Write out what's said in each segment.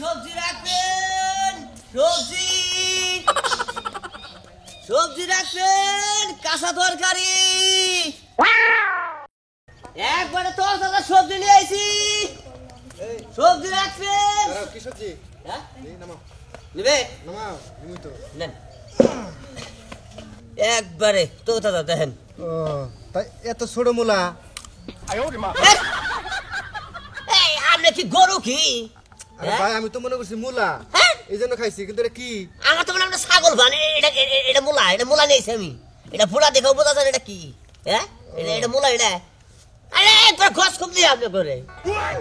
সবজি রাখবেন, সবজি সবজি রাখবেন, কাঁচা তরকারি একবারে তো দাদা সবজি নিয়ে আইছি। সবজি রাখবেন। কি সবজি? হ্যাঁ নামাও নেবে নামাও নিমই তো নেন একবারে তো দাদা দেখেন। ও তাই এত ছোট মূলা? এই আপনি কি গরু কি? আরে ভাই আমি তো মনে করছি মূলা, এই জন্য খাইছি, কিন্তু এটা কি? আমার তো মনে হয় ছাগল ভান। এটা মূলা নিয়েছি আমি। এটা ফুলা দেখেও বোঝা যায় এটা কি। হ্যাঁ এটা মূলা। এটা আরে একবার গছ খুব দিয়ে আপনি করে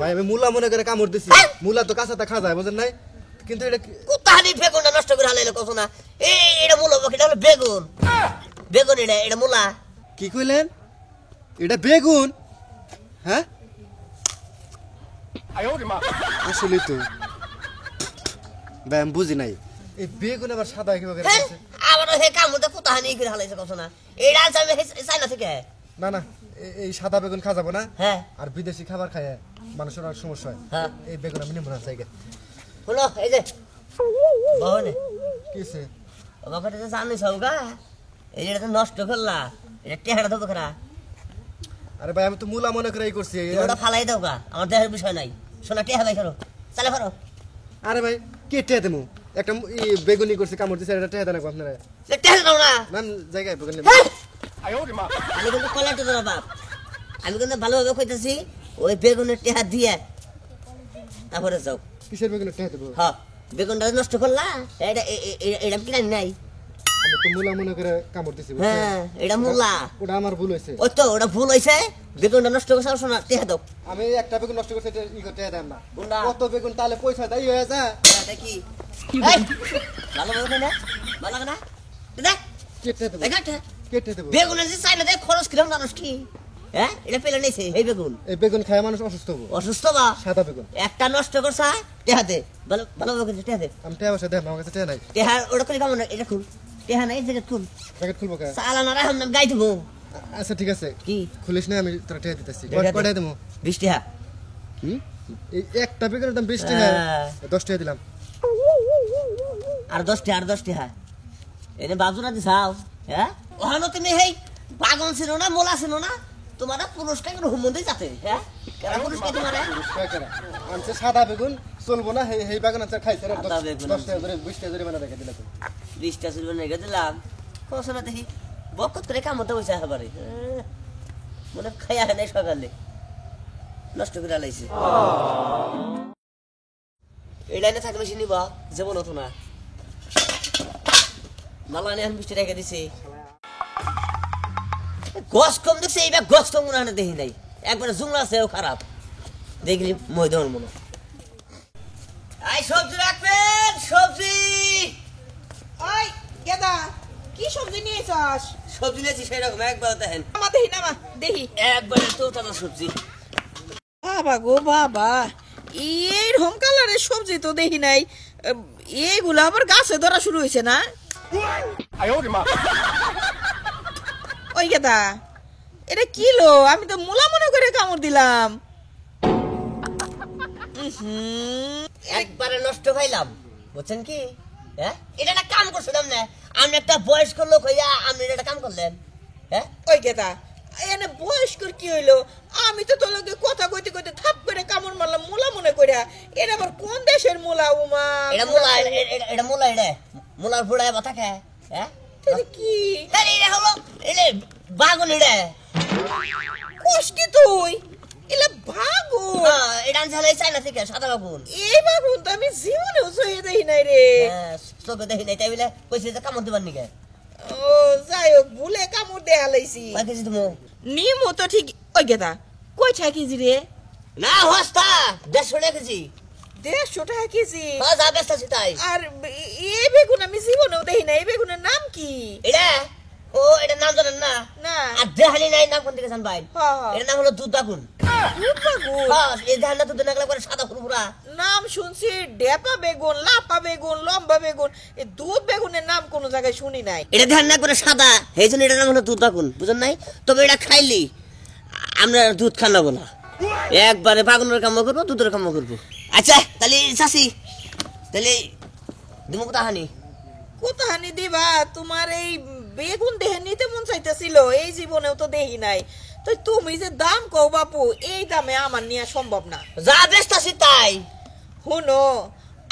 ভাই আমি মূলা মনে করে কামড় দিছি। মূলা তো কাঁচাটা খাওয়া যায়, বুঝেন নাই? কিন্তু এটা কুত্তাহানি বেগুনটা নষ্ট করে হালাইলে কত না। এটা মূলা, এটা হলো বেগুন। বেগুন এটা মূলা। কি কইলেন? এটা বেগুন? হ্যাঁ আসলে তো ভাই আমি বুঝি নাই এই বেগুন আবার সাদা কিভাবে রাখছে। আবার হে কামড়ে কুত্তাহানি করে হালাইছে কত না। এটা আনছে আমি চাইনা থেকে। না না এই সাদা বেগুন খাওয়া যাবো না। হ্যাঁ আর বিদেশি খাবার খায় মানুষের অনেক সমস্যা হয়। হ্যাঁ এই বেগুন আমি নেবো না জায়গা। হলো এই যে বহনে কিসে আমাকে তো জানি সৌগা। এটা তো নষ্ট করলা। এটা টেহারা দেবো খারা। আরে ভাই আমি তো মূলা মনে করে এই করছি। ওটা ফালাই দাও গা, আমার দেহের বিষয় নাই। শোনা টেহা ভাই করো, চালে করো। আরে ভাই কেটে দেবো একটা বেগুনি করছি কামড় দিছে, এটা টেহা দেন আপনারা। টেহা দাও না নাম জায়গায় বেগুন নেব। আমি কিন্তু কলার তো না বাপ। আমি কিন্তু ভালোভাবে কইতেছি ওই বেগুনের টেহা দিয়ে তারপরে যাও। কিসের বেগুন টেহা দেবো? হ্যাঁ বেগুনটা নষ্ট করলা। এটা কিনা নাই। আমি তো মূলা মনে করে কামড় দিছি। হ্যাঁ এটা মূলা। ওটা আমার ভুল হয়েছে। ওই তো ওটা ভুল হয়েছে। বেগুনটা নষ্ট করছে। শোনা টেহা দাও। আমি একটা বেগুন নষ্ট করছি, এটা ই করতে দেন না। কোনটা? কত বেগুন তাহলে পয়সা দেই হয়ে যায়। এটা কি ভালো হবে না? ভালো হবে না? দেখ কেটে দেবো দেখাটা কেটে দেবো। বেগুনের যে চাইনা দেখ খরচ কিরম জানোস কি? হ্যাঁ এটা পেলে নিছে এই বেগুন। এই বেগুন খায় মানুষ অসুস্থ হবো। অসুস্থ বা সাদা বেগুন একটা নষ্ট করছা টেহা দে। ভালো ভালো বেগুন টেহা দে। আমি টেহা বসে দেন, আমার কাছে টেহা নাই। টেহা ওটা করে কেমন এটা খুল। টেহা নাই জায়গা খুল। প্যাকেট খুলবো কে? চালানা রাখম না গাই দেবো। আচ্ছা ঠিক আছে, কি খুলিস না, আমি তোরা টেহা দিতেছি। টেহা দে। কয়টা দেবো? 20 টাকা। এই একটা বেগুনের দাম 20 টাকা। হ্যাঁ। 10 টাকা দিলাম। আর 10 টাকা, আর 10 টাকা। এনে বাজুরা দিছাও। হ্যাঁ ওহানো তুমি হেই বাগন ছিল না, মোলা ছিল না, তোমার পুরস্কার কোনো হুমন্দি যাতে। হ্যাঁ কেন পুরস্কার তোমার? আনছে সাদা বেগুন চলবো না, এই বেগুন আছে খাইছে না। সাদা বেগুন 10 টাকা করে 20 টাকা করে বানা রেখে দিলাম। 20 টা ছিল রেখে দিলাম। কোসনা দেখি বকত করে কামতে হইছে এবারে। মনে খায়া নাই সকালে নষ্ট করে লাইছে। এই লাইনে থাকলে বেশি নিবা যেমন হতো না। মালানে আমি 20 টাকা রেখে দিছি। গছ কম দেখছে, এইবার গছ কম মনে হয় দেখি নাই। একবারে জুংলা আছেও খারাপ দেখলি ময়দান মনে। আই সবজি রাখবেন, সবজি। ওই গেদা কি সবজি নিয়েছস? সবজি নিয়েছি সেরকম একবার দেখেন। আমা দেহি না মা দেহি। একবারে তো তাজা সবজি। বাবা গো বাবা, এইরকম কালারের সবজি তো দেখি নাই। এইগুলা আবার গাছে ধরা শুরু হয়েছে না? ওই গেদা এটা কিলো? আমি তো মূলা মনে করে কামড় দিলাম। একবারে নষ্ট খাইলাম বুঝছেন কি? হ্যাঁ এটা একটা কাম করছিলাম না। আমি একটা বয়স্ক লোক হইয়া আপনি এটা কাম করলেন। হ্যাঁ ওই গেদা এনে বয়স্কর কি হইলো? আমি তো তোর লগে কথা কইতে কইতে থাপ করে কামড় মারলাম মূলা মনে কইরা। এটা আবার কোন দেশের মূলা? উমা এটা মূলা, এটা মূলা। এটা মূলার ফুড়ায় বাতা খায়। হ্যাঁ তাহলে কি? আরে এটা হলো এটা বাগুন। এটা কোষ কি তুই? এলা বাগুন? এটা আনছে হলো চাইনা থেকে সাদা বাগুন। এই বাগুন তো আমি জীবনেও ছুঁয়ে দেখি নাই রে। হ্যাঁ চোখে দেখি নাই, তাই বলে কইছে যে কামড় দিবার নিকে। ও যাই হোক ভুলে কামড় দেয়া লাইছি। কয় কেজি তুমি? নিমো তো ঠিক। ওই গেদা কয় টাকা কেজি রে? না হস্তা 150 কেজি। 150 টাকা কেজি? হ্যাঁ যা ব্যস্ত আছি তাই। আর এই বেগুন আমি জীবনেও দেখি নাই। এই বেগুনের নাম কি? এটা ও এটা নাম জানেন না? না। আর দেহালি নাই নাম কোন থেকে জান ভাই? হ্যাঁ এর নাম হলো দুধ বাগুন। দুধ বেগুন? হ্যাঁ এই ধানটা দুধ না করে সাদা ফুরফুরা। নাম শুনছি ডেপা বেগুন, লাপা বেগুন, লম্বা বেগুন। এই দুধ বেগুনের নাম কোন জায়গায় শুনি নাই। এটা ধান না করে সাদা, এই জন্য এটার নাম হলো দুধ বাগুন, বুঝেন নাই? তবে এটা খাইলি আমরা দুধ খাওয়াবো না, একবারে বাগুনের কাম করবো, দুধের কাম করবো। আচ্ছা তাহলে চাষি তাহলে দিমু কোথাহানি কোথাহানি দিবা তোমার এই বেগুন দেহে নিতে মন চাইতেছিল এই জীবনেও তো দেখি নাই তো তুমি যে দাম কও বাপু এই দামে আমার নেওয়া সম্ভব না যা বেচতাছি তাই শুনো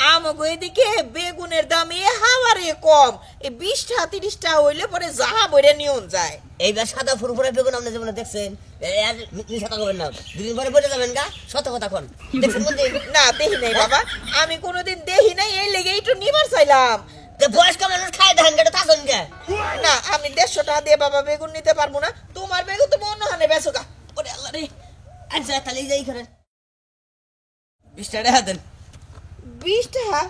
আমাগো এদিকে বেগুনের দাম এ হাওয়ারে কম এই 20টা 30টা হইলে পরে যাহা বইরে নিয়ন যায় এইবার সাদা ফুরফুরে বেগুন আপনি জীবনে দেখছেন আর মিথ্যা কথা বলবেন না দুদিন পরে বলে যাবেন গা সত্য কথা কোন দেখছেন কোন দিন না দেখি নাই বাবা আমি কোনোদিন দেখি নাই এই লেগে একটু নিবার চাইলাম যে বয়স্ক মানুষ খায় ধান কেটে তাসন কে না আমি 150 টাকা দিয়ে বাবা বেগুন নিতে পারবো না তোমার বেগুন তো মনে হানে বেচো গা ওরে আল্লাহ রে আচ্ছা তাহলে যাই করেন 20 টাকা দেন 20 টাকা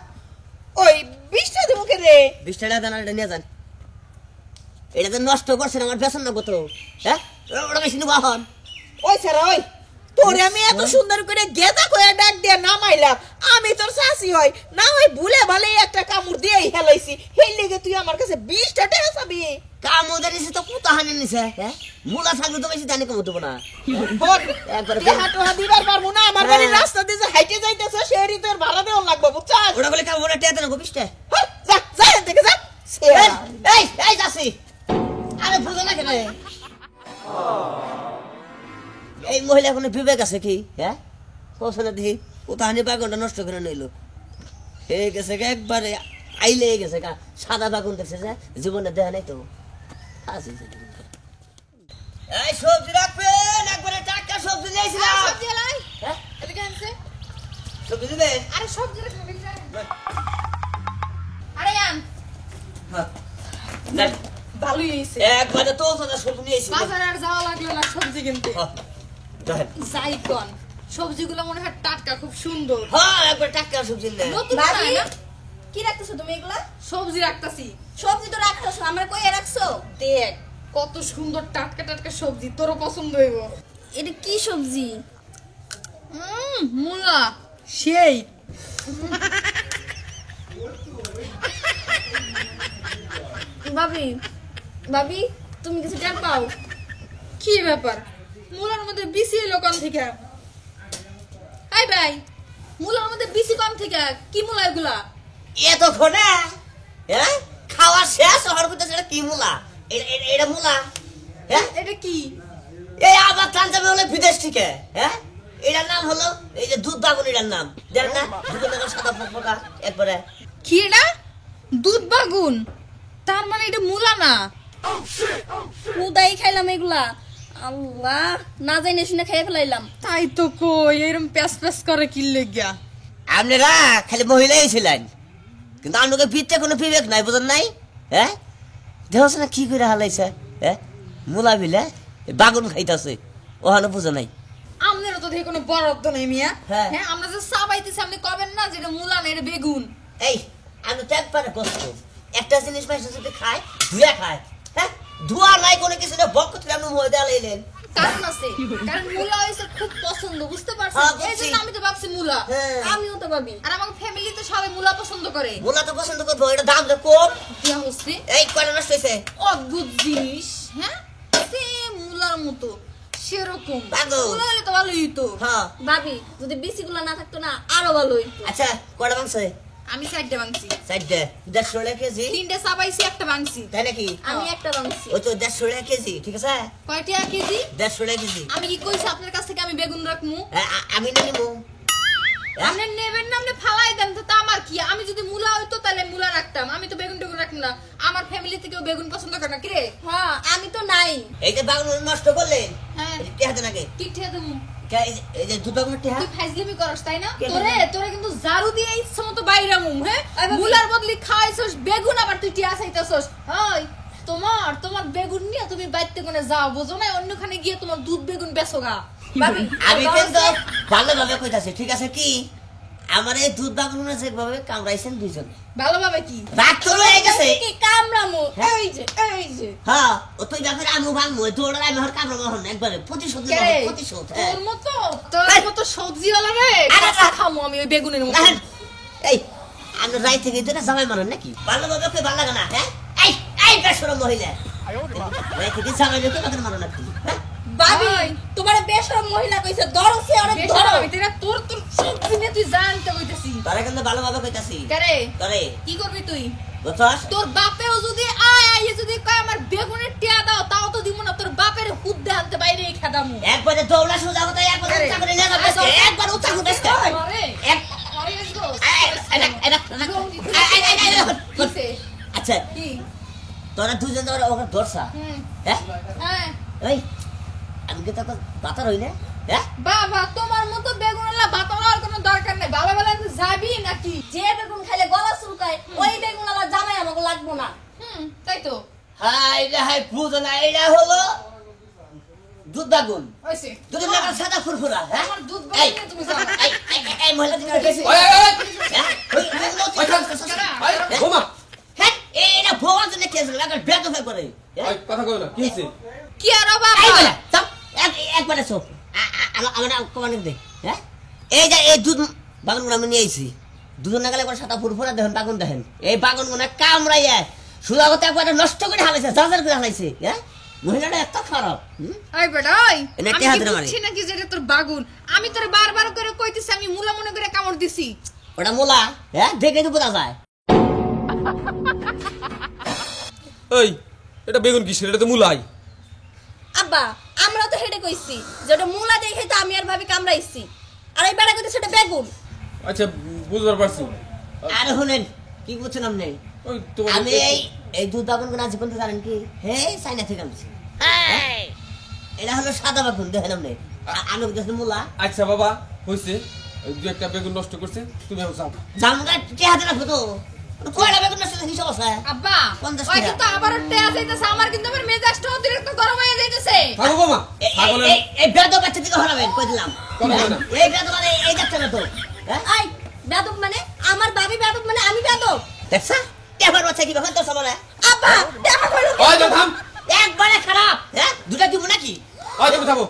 ওই 20 টাকা দেবো কে রে 20 টাকা দেন আর এটা নিয়ে যান এটা তো নষ্ট করছেন আমার বেসন না কত হ্যাঁ ওটা বেশি নিবো এখন ওই স্যার ওই তোরে আমি এত সুন্দর করে গেদা কয়ে ডাক দিয়ে নামাইলাম আমি তোর শাসি হই না হয় ভুলে ভালে একটা কামড় দিয়ে হেলাইছি হেই লেগে তুই আমার কাছে 20 টাকা চাবি কাম ওদের নিছে তো কোথাহানি নিছে হ্যাঁ মুলা থাকলে তো বেশি দানি কম হতো না বল একবার হাঁটো দিবার পারবো না আমার বাড়ির রাস্তা দিয়ে যে হাইটে যাইতেছে সেই তোর ভাড়া দেওয়া লাগবে বুঝছাস ওটা বলে কাম ওরা টেতে না 20 টাকা যা যা এখান থেকে যা এই যাচ্ছি আরে বুঝো না কেন এই মহিলা কোনো বিবেক আছে কি হ্যাঁ পছন্দ দেখি কোথাহানি বাগানটা নষ্ট করে নিল হয়ে গেছে একবারে আইলে গেছে গা সাদা বাগান দেখছে যে জীবনে দেয় নাই তো এই সবজি রাখবেন একবারে টাটকা সবজি নিয়েছিলাম হ্যাঁ সবজি দিবে হ্যাঁ ভালোই হয়েছে একবারে তো সবজি নিয়েছি বাজারে আর যাওয়া লাগলো না সবজি কিনতে দেখেন যাই কোন সবজিগুলো মনে হয় টাটকা খুব সুন্দর হ্যাঁ একবার টাটকা সবজি নেন নতুন ভাবি, তাই না? কি রাখতেছো তুমি এগুলা সবজি রাখতাছি সবজি তো রাখতেছো আমরা কই রাখছো দেখ কত সুন্দর টাটকা টাটকা সবজি তোরও পছন্দ হইব এটা কি সবজি মুলা সেই ভাবি ভাবি তুমি কিছু জান পাও কি ব্যাপার মুলার মধ্যে বিসি এলো কোন থেকে এই ভাই মুলার মধ্যে বিসি কম থেকে কি মুলা এগুলা এতক্ষণে হ্যাঁ খাওয়া শেষ হওয়ার ভিতরে সেটা কি মূলা এটা মূলা হ্যাঁ এটা কি এই আবার টান যাবে হলো বিদেশ থেকে হ্যাঁ এটার নাম হলো এই যে দুধ বাগুন এটার নাম জানেন না দুধের নাম সাদা ফোকা একবারে কি এটা দুধ বাগুন তার মানে এটা মুলা না উদাই খাইলাম এগুলা আল্লাহ না জানি শুনে খেয়ে ফেলাইলাম তাই তো কই এরকম প্যাস প্যাস করে কি লেগা আপনারা খালি মহিলাই ছিলেন কিন্তু আপনাকে পিঠে কোনো বিবেক নাই বুঝেন নাই হ্যাঁ দেখছ না কি করে হালাইছে হ্যাঁ মূলা বিলে বাগুন খাইতেছে ওখানে বুঝো নাই আমাদেরও তো দেখে কোনো বরাদ্দ নেই মিয়া হ্যাঁ। হ্যাঁ আমরা যে সাবাইতেছি আপনি কবেন না যেটা মুলা না এটা বেগুন এই আমি তো একবারে কষ্ট একটা জিনিস পাইছে যদি খায় ধুয়া খায় হ্যাঁ ধোয়া নাই কোনো কিছু না বক করতে আপনি মধ্যে আলাইলেন কারণ আছে কারণ মুলা হইছে খুব পছন্দ বুঝতে পারছেন হ্যাঁ, এই বুঝছি। জন্য আমি তো ভাবছি মুলা হ্যাঁ আমিও তো ভাবি আর আমার ফ্যামিলি তো সবাই মুলা পছন্দ করে মূলা তো পছন্দ করবো এটা দাম তো কম দিয়া হচ্ছে এই কয়টা নষ্ট হয়েছে অদ্ভুত জিনিস হ্যাঁ সেম মুলার মতো সেরকম পাগল। মুলা হলে তো ভালোই হইতো হ্যাঁ ভাবি যদি বিসিগুলা না থাকতো না আরো ভালো হইতো আচ্ছা কয়টা মাংস আমি সাইডটা ভাঙছি 150 কেজি তিনটে সাবাইছি একটা ভাঙছি তাই নাকি আমি একটা বাংছি ওই তো 150 কেজি ঠিক আছে কয়টা কেজি 150 কেজি আমি কি কইছি আপনার কাছ থেকে আমি বেগুন রাখমু আমি না নিবো আপনি নেবেন না আপনি ফালাই দেন তো তা আমার কি আমি যদি মুলা হইতো তাহলে মুলা রাখতাম আমি তো বেগুন টেগুন রাখতাম না আমার ফ্যামিলি থেকেও বেগুন পছন্দ করে না কি রে হ্যাঁ আমি তো নাই এই যে বাগুন নষ্ট করলেন হ্যাঁ টেহাতে নাকি কি ঠেয়া দেবো এই যে দুটো বাগুন টেহা তুই ফাইজলিমি করস তাই না কে তোরে তোরে কিন্তু জারু দিয়ে ইচ্ছা মতো বাইরে মুম হ্যাঁ মুলার বদলি খাইছস বেগুন আবার তুই টিয়া চাইতেছস হাই তোমার বেগুন নিয়ে তুমি বাইতে কোনে যাও বুঝো না অন্যখানে গিয়ে তোমার দুধ বেগুন বেচোগা ভাবি আমি কিন্তু ভালোভাবে কইতাছি ঠিক আছে কি আমার এই দুধ বাগুন যেভাবে কামড়াইছেন দুইজন ভালোভাবে কি রাত তো হয়ে গেছে কি কামড়ামু এই যে হ্যাঁ ও তুই ব্যাপারে আমি ভাঙবো দৌড়ালে আমি হর কামড়াবো হন একবারে প্রতিশোধ কে নেবো, রে? প্রতিশোধ হ্যাঁ। তোর মতো সবজি হলো রে আরে না। খামো আমি ওই বেগুনের মতো রাহেন। এই আমি রাই থেকে দুটা জামাই মারেন নাকি ভালোভাবে কই ভালো লাগে না হ্যাঁ এই বেসর মহিলা রাই থেকে জামাই লোকে কথা মারো নাকি হ্যাঁ ভাবি তোমার বেশরম মহিলা কইছে ধরছে অনেক বেশ ধরো আমি তোর সবজি নিয়ে তুই জানতে কইতেছি তারা কিন্তু ভালোভাবে কইতাছি কারে করে কি করবি তুই বুঝছস তোর বাপেও যদি আয় যদি কয় আমার বেগুনের টিয়া দাও তাও তো দিব না তোর বাপের হুদ্দে আনতে বাইরে খেদামু একবারে দৌড়া সোজা কথা একবারে আরে, উচ্চা করে নিয়ে যাবে আরে, একবার উচ্চা করে দেখ আরে এক আরে এসো কিসে আচ্ছা কি তোরা দুজন ধরে ওকে ধরছা হ্যাঁ হ্যাঁ এই আমি কি তোকে বাতা রই না হ্যাঁ বাবা তোমার মতো বেগুনলা বাতানোর কোনো দরকার নেই বাবা বলে যাবি নাকি যে বেগুন খাইলে গলা চুলকায় ওই বেগুন আমার জামাই আমাকে লাগবো না। তাই তো হাই রে হাই বুঝো না এটা হলো দুধ বাগুন হইছে দুধ লাগা সাদা ফুরফুরা হ্যাঁ আমার দুধ এই বানিয়ে তুমি জানো এই মহিলা তুমি কেসে ওই হ্যাঁ বোমা হ্যাঁ এইটা ভোগার জন্য কেসে লাগা বেদ হয়ে পড়ে ওই কথা কই না কি হইছে কি আর বাবা এই বলে চপ একবারে চপ আমরা কমানে দে হ্যাঁ এই যে এই দুধ বাগুন আমি নিয়ে আইছি দুজন নাগালে করে সাদা ফুরফুরা দেখেন বাগুন দেখেন এই বাগুন গুনা কামড়াইয়া সুলাগতে একবারে নষ্ট করে হালাইছে জাজার করে হালাইছে হ্যাঁ মহিলাটা এত খারাপ আই বেটা ওই এনে আমি টেহা কি ধরে মারি। বুঝছি নাকি যে এটা তোর বাগুন আমি তোরে বারবার করে কইতেছি আমি মুলা মনে করে কামড় দিছি ওটা মোলা হ্যাঁ দেখে তো বোঝা যায় এই এটা বেগুন কিসের এটা তো মুলাই আব্বা আমরা তো হেডে কইছি যে ওটা মুলা দেখে তো আমি আর ভাবি কামড়াইছি আর এই বেড়া কইতে সেটা বেগুন। আচ্ছা বুঝবার পারছি আর শুনেন কি বুঝছেন আপনি ওই তোমার আমি এই দুধ বাগুন গুলো আজ পর্যন্ত জানেন কি হে চাইনা থেকে আনছি এটা হলো সাদা বাগুন দেখেন আপনি আমি বুঝছেন মোলা আচ্ছা বাবা হইছে ওই দু একটা বেগুন নষ্ট করছে তুমি যাও জামগা কে হাতে রাখবো তো কয়টা বেগুন নষ্ট হিসাব আছে আব্বা 50 ওই টাকা। কিন্তু আবার টেয়া যাইতেছে আমার কিন্তু আমার মেজাজটা অতিরিক্ত গরম হয়ে যাইতেছে থাকো বাবা ছাগলের এই বেদ বাচ্চা থেকে হরাবেন কই দিলাম কথা বলে না। এই বেদ মানে এই যাচ্ছে না তো হ্যাঁ আই বেদব মানে আমার ভাবি বেদব মানে আমি বেদব। দেখছা টেবার বাচ্চা কি বাগান তো সবাই আব্বা দেখা কইলো ওই তো থাম একবারে খারাপ হ্যাঁ দুটা দিব নাকি ওই তুমি থামো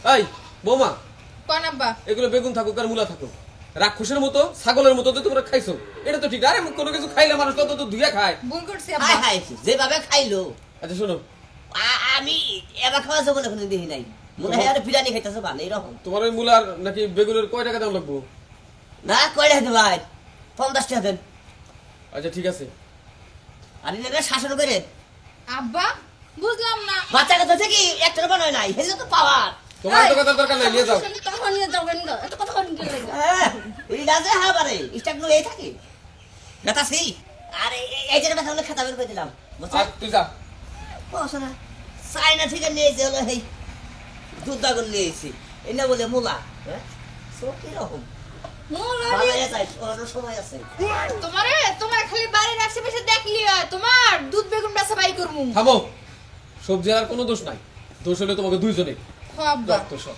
এই বৌমা কোন আব্বা এগুলো বেগুন থাকুক আর মূলা থাকুক রাক্ষসের মতো ছাগলের মতো তো তোমরা খাইছো এটা তো ঠিক আরে কোনো কিছু খাইলে মানুষ তত তো ধুইয়া খায় ভুল করছি হাই আব্বা হাই যেভাবে খাইলো আচ্ছা শোনো আমি এবার খাওয়া যাবো না কোনো দেখি নাই মনে হয় আর বিরিয়ানি খাইতেছে বান এইরকম তোমার ওই মূলার নাকি বেগুনের কয় টাকা দাম লাগবো না কয়টা দিতে ভাই 50 টাকা দেন আচ্ছা ঠিক আছে আর এনে শাসন করে আব্বা বুঝলাম না বাচ্চাকে তো কি একটা বানায় নাই হেলে তো পাওয়ার তোমার তো কথা দরকার নাই নিয়ে যাও তখন নিয়ে যাও কেন এত কথা কোন কি লাগে হ্যাঁ এই রাজে হাবারে স্টাকগুলো এই থাকে নাতাসি আরে এই যে কথা খাতা বের করে দিলাম বুঝছো আর তুই যা বসনা সাইনা থেকে নিয়ে যে হলো এই দুধ বাগুন নিয়ে এসেছি এটা বলে মুলা হ্যাঁ সো কি রকম মোলা ভালো হয়ে যায় ওর সময় আছে তোমার খালি বাড়ির আশেপাশে দেখলি হয়, তোমার দুধ বেগুন বেচা বাই করমু থামো সবজি আর কোনো দোষ নাই দোষ হলে তোমাকে দুইজনে আব্বা যত সব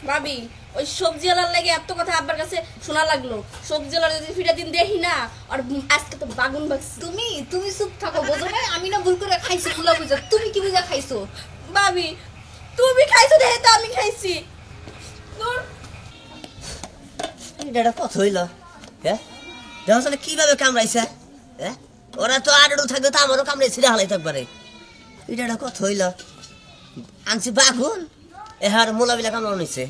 ভাবি ওই সবজিওয়ালার লাগে এত কথা আব্বার কাছে শোনা লাগলো সবজিওয়ালা যদি ফিরে দিন দেখি না আর আজকে তো বাগুন বাগছি তুমি চুপ থাকো বোঝো না আমি না ভুল করে খাইছি ভুলা বুঝা তুমি কি বুঝা খাইছো ভাবি তুমি খাইছো দেখে তো আমি খাইছি দূর। এটা কত হইল হ্যাঁ দেখো তাহলে কিভাবে কামড়াইছে হ্যাঁ ওরা তো আরো থাকবে তো আমারও কামড়াই ছিঁড়ে হালাই থাকবারে এটা কত হইল আনছি বাগুন এহার মোলাবিলা কামড়ানো নিছে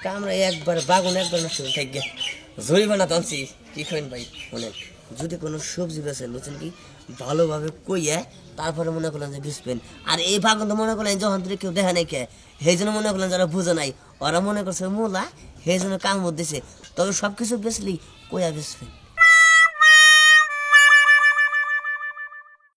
কামড়াই একবার বাগুন একবার নষ্ট করে থাকবে জরিমানা তো আনছি কি করেন ভাই বলেন যদি কোনো সবজি বেছেন বুঝছেন কি ভালোভাবে কইয়া তারপরে মনে করলেন যে বিসবেন আর এই বাগুন তো মনে করলেন যখন থেকে কেউ দেখা নাই কে সেই জন্য মনে করলেন যারা বুঝে নাই ওরা মনে করছে মোলা সেই জন্য কামড় দিছে তবে সব কিছু বেচলি কইয়া বেচবেন